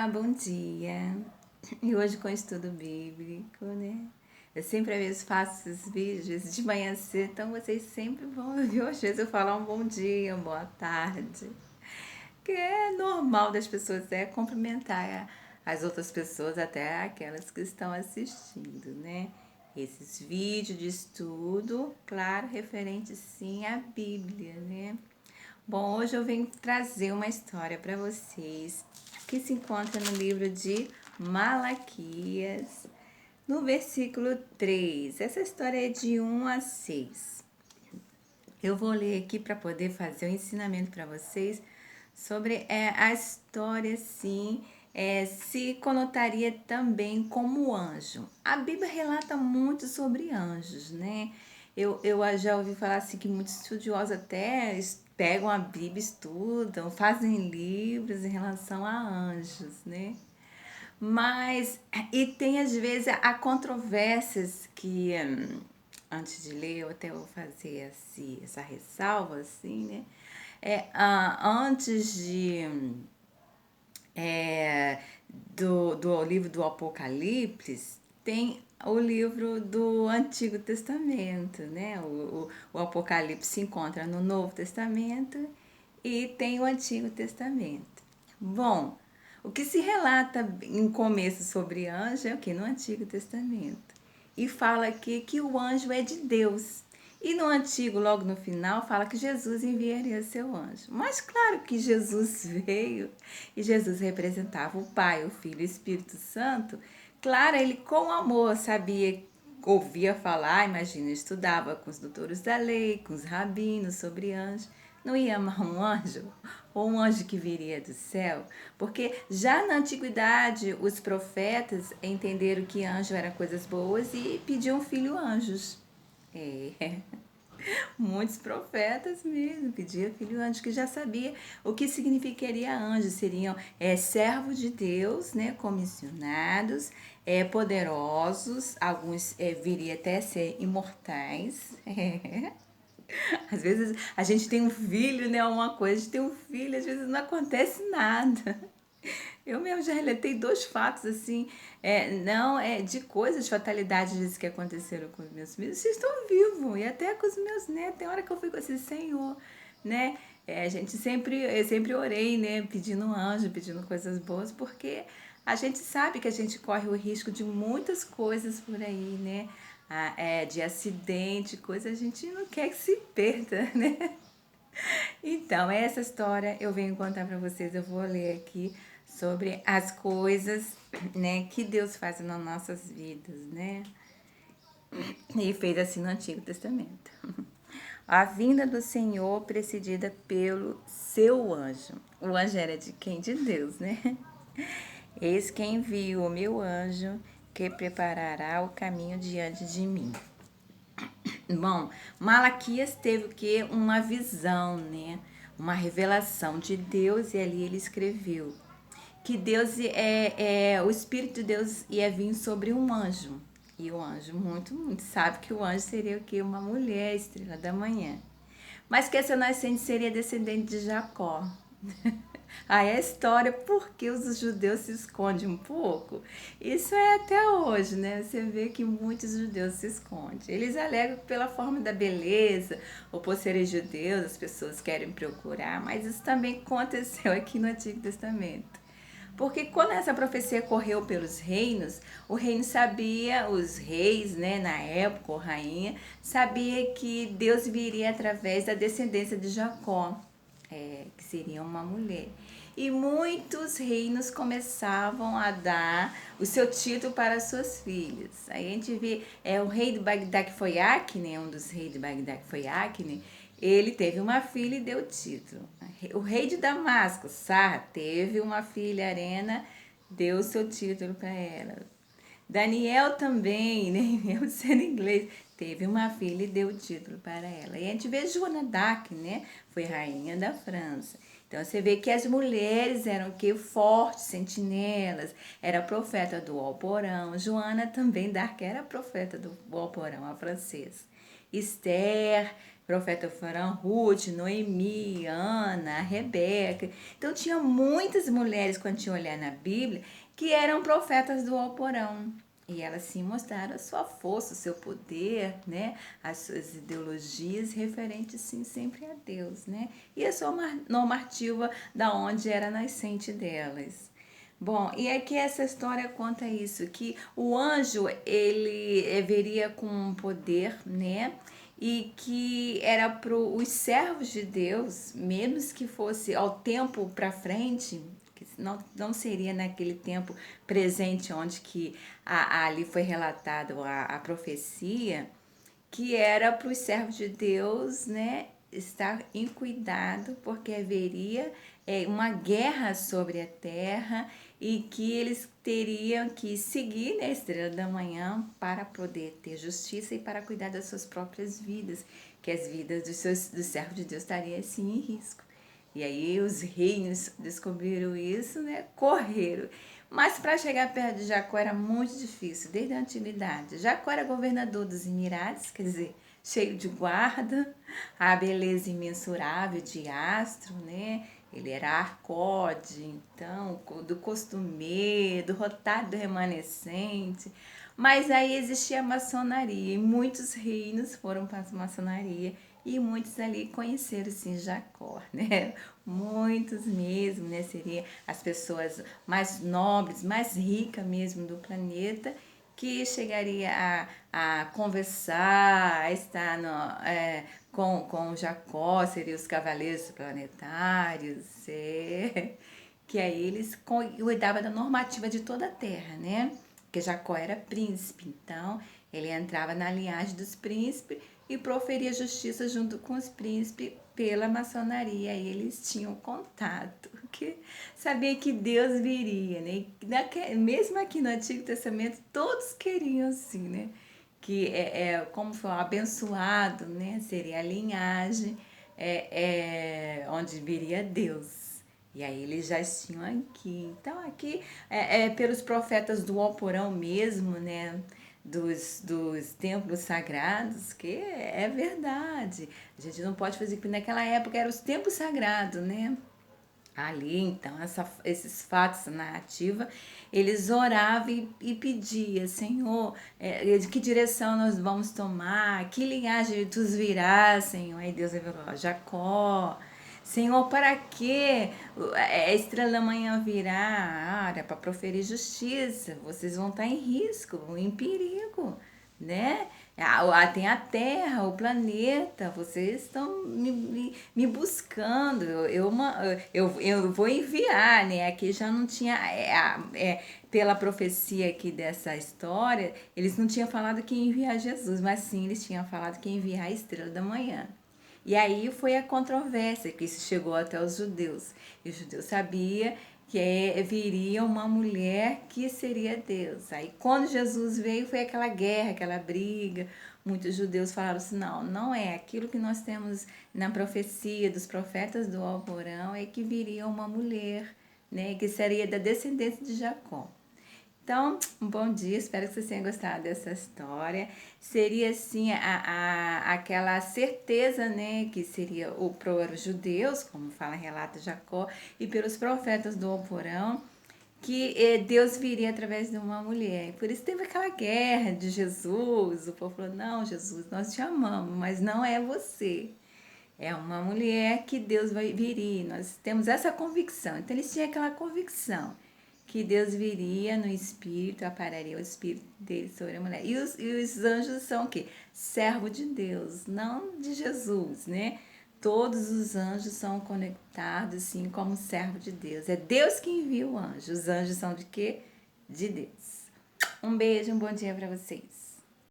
bom dia! E hoje com estudo bíblico, né? Eu sempre às vezes faço esses vídeos de manhã cedo, então vocês sempre vão ouvir às vezes eu falar um bom dia, uma boa tarde. Que é normal das pessoas cumprimentar as outras pessoas, até aquelas que estão assistindo, né? Esses vídeos de estudo, claro, referente sim à Bíblia, né? Bom, hoje eu venho trazer uma história para vocês que se encontra no livro de Malaquias, no versículo 3. Essa história é de 1 a 6. Eu vou ler aqui para poder fazer o ensinamento para vocês sobre a história, sim, se conotaria também como anjo. A Bíblia relata muito sobre anjos, né? Eu já ouvi falar assim que muitos estudiosos até pegam a Bíblia, estudam, fazem livros em relação a anjos, né? Mas, e tem às vezes há controvérsias que, antes de ler, eu até vou fazer assim, essa ressalva, assim, né? Antes do livro do Apocalipse, tem o livro do Antigo Testamento, né? O Apocalipse se encontra no Novo Testamento e tem o Antigo Testamento. Bom, o que se relata em começo sobre anjo é o que? No Antigo Testamento. E fala aqui que o anjo é de Deus. E no Antigo, logo no final, fala que Jesus enviaria seu anjo. Mas claro que Jesus veio e Jesus representava o Pai, o Filho e o Espírito Santo. Claro, ele com amor sabia, ouvia falar, imagina, estudava com os doutores da lei, com os rabinos sobre anjos. Não ia amar um anjo? Ou um anjo que viria do céu? Porque já na antiguidade os profetas entenderam que anjo eram coisas boas e pediam filho anjos. É. Muitos profetas mesmo pediam filho anjo, que já sabia o que significaria anjo. Seriam servos de Deus, né, comissionados, poderosos, alguns viriam até ser imortais. Às vezes a gente tem um filho, né, uma coisa, a gente tem um filho, às vezes não acontece nada. Eu mesmo já relatei 2 fatos, assim, não de coisas, de fatalidades que aconteceram com os meus filhos. Vocês estão vivos, e até com os meus netos. Tem hora que eu fico assim, Senhor, né? A gente eu sempre orei, né? Pedindo um anjo, pedindo coisas boas, porque a gente sabe que a gente corre o risco de muitas coisas por aí, né? De acidente, coisa, a gente não quer que se perda, né? Então, essa história eu venho contar para vocês. Eu vou ler aqui sobre as coisas, né, que Deus faz nas nossas vidas, né? E fez assim no Antigo Testamento. A vinda do Senhor precedida pelo seu anjo. O anjo era de quem? De Deus, né? Eis quem envia o meu anjo que preparará o caminho diante de mim. Bom, Malaquias teve o que? Uma visão, né? Uma revelação de Deus, e ali ele escreveu que Deus o Espírito de Deus ia vir sobre um anjo. E o anjo, muito sabe que o anjo seria o que? Uma mulher, estrela da manhã. Mas que essa nascente seria descendente de Jacó. Aí a história, por que os judeus se escondem um pouco? Isso é até hoje, né? Você vê que muitos judeus se escondem. Eles alegam pela forma da beleza, ou por serem judeus, as pessoas querem procurar, mas isso também aconteceu aqui no Antigo Testamento. Porque quando essa profecia correu pelos reinos, o reino sabia, os reis, né, na época, ou rainha, sabia que Deus viria através da descendência de Jacó, que seria uma mulher. E muitos reinos começavam a dar o seu título para suas filhas. Aí a gente vê, o rei de Bagdá, que foi Acne, um dos reis de Bagdá, que foi Acne, ele teve uma filha e deu o título. O rei de Damasco, Sar, teve uma filha, Arena, deu o seu título para ela. Daniel também, né, mesmo sendo inglês, teve uma filha e deu o título para ela. E a gente vê Joana d'Arc, né, foi rainha da França. Então você vê que as mulheres eram que fortes, sentinelas, era profeta do Alporão. Joana também d'Arc era profeta do Alporão, a francesa. Esther, profeta foram Ruth, Noemi, Ana, Rebeca. Então tinha muitas mulheres, quando tinha olhar na Bíblia, que eram profetas do alporão. E elas sim mostraram a sua força, o seu poder, né? As suas ideologias referentes sim sempre a Deus, né? E a sua normativa da onde era nascente delas. Bom, e aqui essa história conta isso, que o anjo, ele veria com um poder, né? E que era para os servos de Deus, menos que fosse ao tempo para frente, que não seria naquele tempo presente onde que ali foi relatado a profecia, que era para os servos de Deus, né, estar em cuidado, porque haveria uma guerra sobre a terra e que eles teriam que seguir, né, a estrela da manhã para poder ter justiça e para cuidar das suas próprias vidas, que as vidas dos servos de Deus estariam assim em risco. E aí os reinos descobriram isso, né? Correram. Mas para chegar perto de Jacó era muito difícil, desde a antiguidade. Jacó era governador dos Emirados, quer dizer, cheio de guarda, a beleza imensurável de astro, né? Ele era arcode, então, do costumeiro, do rotário do remanescente. Mas aí existia a maçonaria e muitos reinos foram para a maçonaria e muitos ali conheceram sim Jacó, né? Muitos mesmo, né? Seria as pessoas mais nobres, mais ricas mesmo do planeta que chegaria a conversar, a estar com Jacó, seriam os cavaleiros planetários, que aí eles cuidavam da normativa de toda a Terra, né? Porque Jacó era príncipe, então ele entrava na linhagem dos príncipes e proferia justiça junto com os príncipes pela maçonaria. E eles tinham contato, que sabia que Deus viria, né? Mesmo aqui no Antigo Testamento, todos queriam assim, né? Que como foi abençoado, né? Seria a linhagem onde viria Deus. E aí eles já tinham aqui. Então aqui pelos profetas do Alporão mesmo, né? Dos templos sagrados, que é verdade. A gente não pode fazer, porque naquela época eram os templos sagrados, né? Ali, então, esses fatos, essa narrativa, eles oravam e pediam, Senhor, de que direção nós vamos tomar, que linhagem tu virás, Senhor. Aí Deus revelou, Jacó. Senhor, para que a estrela da manhã virá? Ah, é para proferir justiça. Vocês vão estar em risco, em perigo, né? Tem a Terra, o planeta, vocês estão me buscando, eu vou enviar, né? Aqui já não tinha, pela profecia aqui dessa história, eles não tinham falado que ia enviar Jesus, mas sim, eles tinham falado que ia enviar a estrela da manhã. E aí foi a controvérsia, que isso chegou até os judeus. E os judeus sabiam que viria uma mulher que seria Deus. Aí quando Jesus veio foi aquela guerra, aquela briga. Muitos judeus falaram assim, não é aquilo que nós temos na profecia dos profetas do Alcorão, é que viria uma mulher, né, que seria da descendência de Jacó. Então, um bom dia, espero que vocês tenham gostado dessa história. Seria, assim, aquela certeza, né, que seria para os judeus, como fala relata Jacó, e pelos profetas do Alcorão, que Deus viria através de uma mulher. Por isso teve aquela guerra de Jesus. O povo falou, não, Jesus, nós te amamos, mas não é você. É uma mulher que Deus vai viria. Nós temos essa convicção. Então eles tinham aquela convicção que Deus viria no espírito, apararia o espírito dele sobre a mulher. E os anjos são o quê? Servo de Deus, não de Jesus, né? Todos os anjos são conectados, assim, como servo de Deus. É Deus que envia o anjo. Os anjos são de quê? De Deus. Um beijo, um bom dia para vocês.